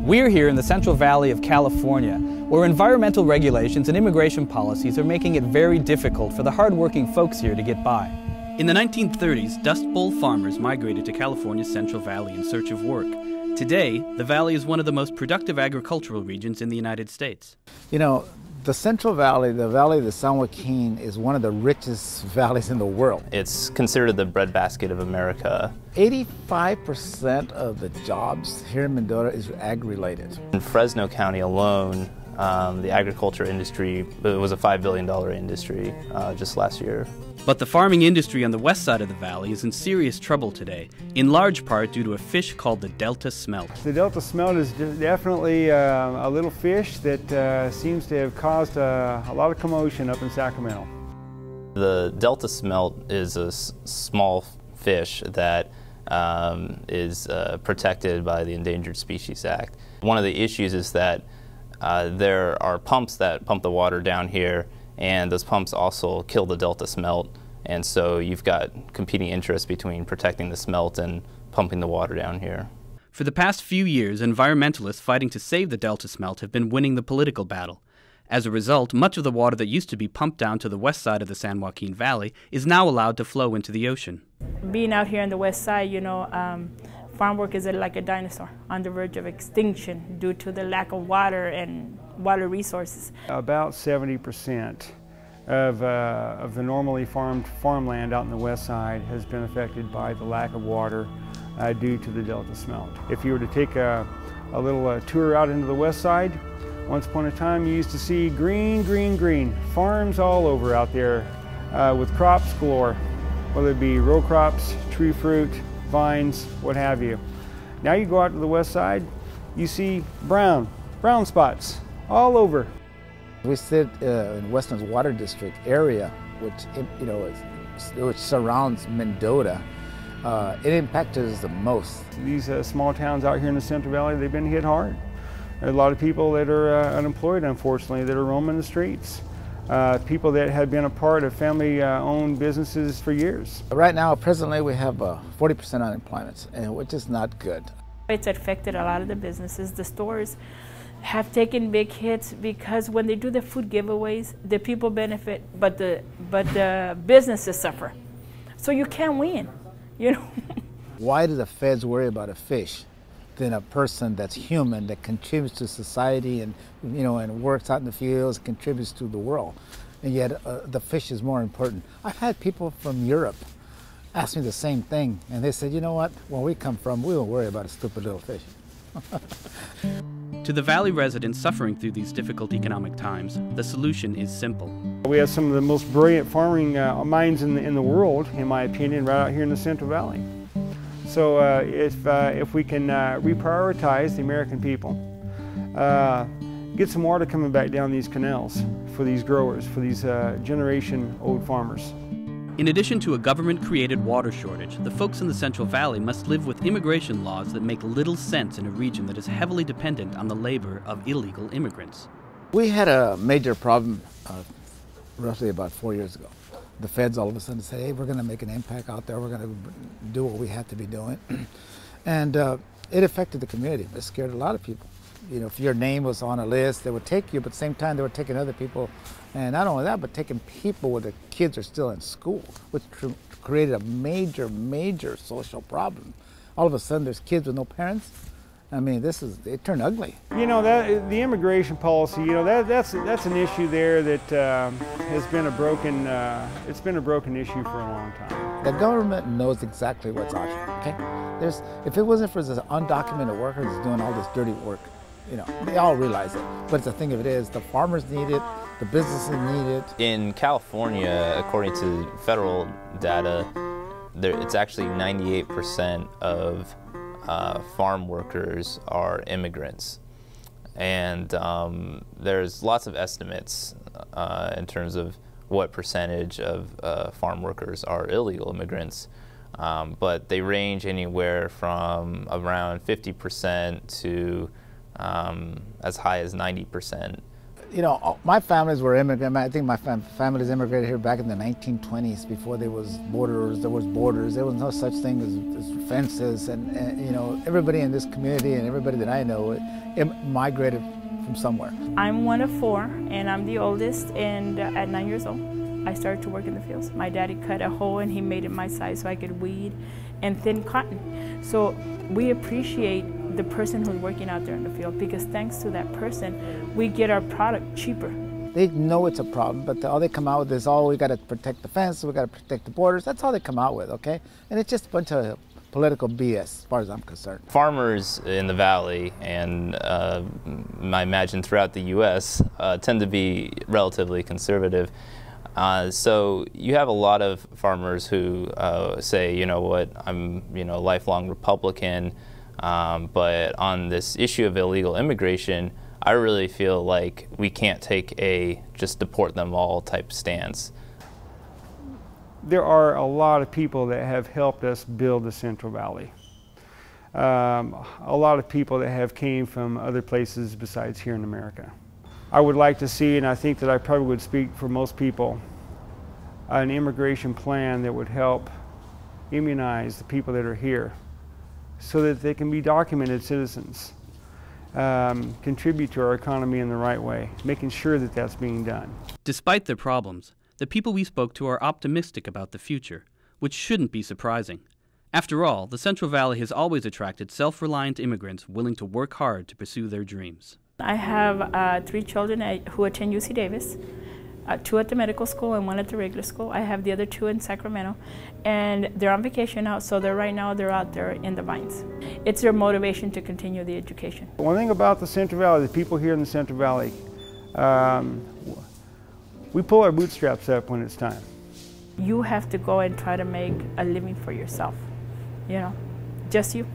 We're here in the Central Valley of California, where environmental regulations and immigration policies are making it very difficult for the hard-working folks here to get by. In the 1930s, Dust Bowl farmers migrated to California's Central Valley in search of work. Today, the valley is one of the most productive agricultural regions in the United States. You know, the Central Valley, the Valley of the San Joaquin, is one of the richest valleys in the world. It's considered the breadbasket of America. 85% of the jobs here in Mendota is ag-related. In Fresno County alone, the agriculture industry was a $5 billion industry just last year. But the farming industry on the west side of the valley is in serious trouble today, in large part due to a fish called the Delta Smelt. The Delta Smelt is definitely a little fish that seems to have caused a lot of commotion up in Sacramento. The Delta Smelt is a small fish that is protected by the Endangered Species Act. One of the issues is that there are pumps that pump the water down here, and those pumps also kill the Delta Smelt, and so you've got competing interests between protecting the smelt and pumping the water down here. For the past few years, environmentalists fighting to save the Delta Smelt have been winning the political battle. As a result, much of the water that used to be pumped down to the west side of the San Joaquin Valley is now allowed to flow into the ocean. Being out here on the west side, you know, farm work is like a dinosaur on the verge of extinction due to the lack of water and water resources. About 70% of the normally farmed farmland out on the west side has been affected by the lack of water due to the Delta Smelt. If you were to take a little tour out into the west side, once upon a time you used to see green, green, green. Farms all over out there with crops galore, whether it be row crops, tree fruit, vines, what have you. Now you go out to the west side, you see brown spots all over. We sit in Weston's Water District area, which surrounds Mendota. It impacted us the most. These small towns out here in the Central Valley, they've been hit hard. There are a lot of people that are unemployed, unfortunately, that are roaming the streets. People that have been a part of family-owned businesses for years. Right now, presently, we have 40% unemployment, which is not good. It's affected a lot of the businesses. The stores have taken big hits because when they do the food giveaways, the people benefit, but the businesses suffer. So you can't win, you know. Why do the feds worry about a fish than a person that's human, that contributes to society and, you know, and works out in the fields, contributes to the world? And yet the fish is more important. I've had people from Europe ask me the same thing, and they said, you know what, where we come from, we don't worry about a stupid little fish. To the valley residents suffering through these difficult economic times, the solution is simple. We have some of the most brilliant farming minds in the world, in my opinion, right out here in the Central Valley. So if we can reprioritize the American people, get some water coming back down these canals for these growers, for these generation-old farmers. In addition to a government-created water shortage, the folks in the Central Valley must live with immigration laws that make little sense in a region that is heavily dependent on the labor of illegal immigrants. We had a major problem roughly about 4 years ago. The feds all of a sudden said, hey, we're going to make an impact out there, we're going to do what we have to be doing. And it affected the community. It scared a lot of people. You know, if your name was on a list, they would take you, but at the same time they were taking other people. And not only that, but taking people where the kids are still in school, which created a major social problem. All of a sudden there's kids with no parents. I mean, it turned ugly. You know, the immigration policy, you know, that's an issue there that has been a broken, it's been a broken issue for a long time. The government knows exactly what's out here, okay? If it wasn't for the undocumented workers doing all this dirty work, you know, they all realize it. But the thing of it is, the farmers need it, the businesses need it. In California, according to federal data, it's actually 98% of farm workers are immigrants. And there's lots of estimates in terms of what percentage of farm workers are illegal immigrants. But they range anywhere from around 50% to as high as 90%. You know, my families were immigrant. I think my families immigrated here back in the 1920s. Before there was borders. There was no such thing as fences, and you know, everybody in this community and everybody that I know migrated from somewhere. I'm one of 4, and I'm the oldest. And at 9 years old, I started to work in the fields. My daddy cut a hole and he made it my size so I could weed and thin cotton. So we appreciate the person who's working out there in the field, because thanks to that person, we get our product cheaper. They know it's a problem, but all they come out with is, oh, we got to protect the fence, we got to protect the borders. That's all they come out with, okay? And it's just a bunch of political BS, as far as I'm concerned. Farmers in the valley, and I imagine throughout the U.S., tend to be relatively conservative. So you have a lot of farmers who say, you know what, I'm a lifelong Republican, but on this issue of illegal immigration, I really feel like we can't take a just deport them all type stance. There are a lot of people that have helped us build the Central Valley. A lot of people that have came from other places besides here in America. I would like to see, and I think that I probably would speak for most people, an immigration plan that would help immunize the people that are here so that they can be documented citizens, contribute to our economy in the right way, making sure that that's being done. Despite their problems, the people we spoke to are optimistic about the future, which shouldn't be surprising. After all, the Central Valley has always attracted self-reliant immigrants willing to work hard to pursue their dreams. I have 3 children who attend UC Davis, 2 at the medical school and 1 at the regular school. I have the other 2 in Sacramento, and they're on vacation now, so right now they're out there in the vines. It's their motivation to continue the education. One thing about the Central Valley, the people here in the Central Valley, we pull our bootstraps up when it's time. You have to go and try to make a living for yourself, you know, just you.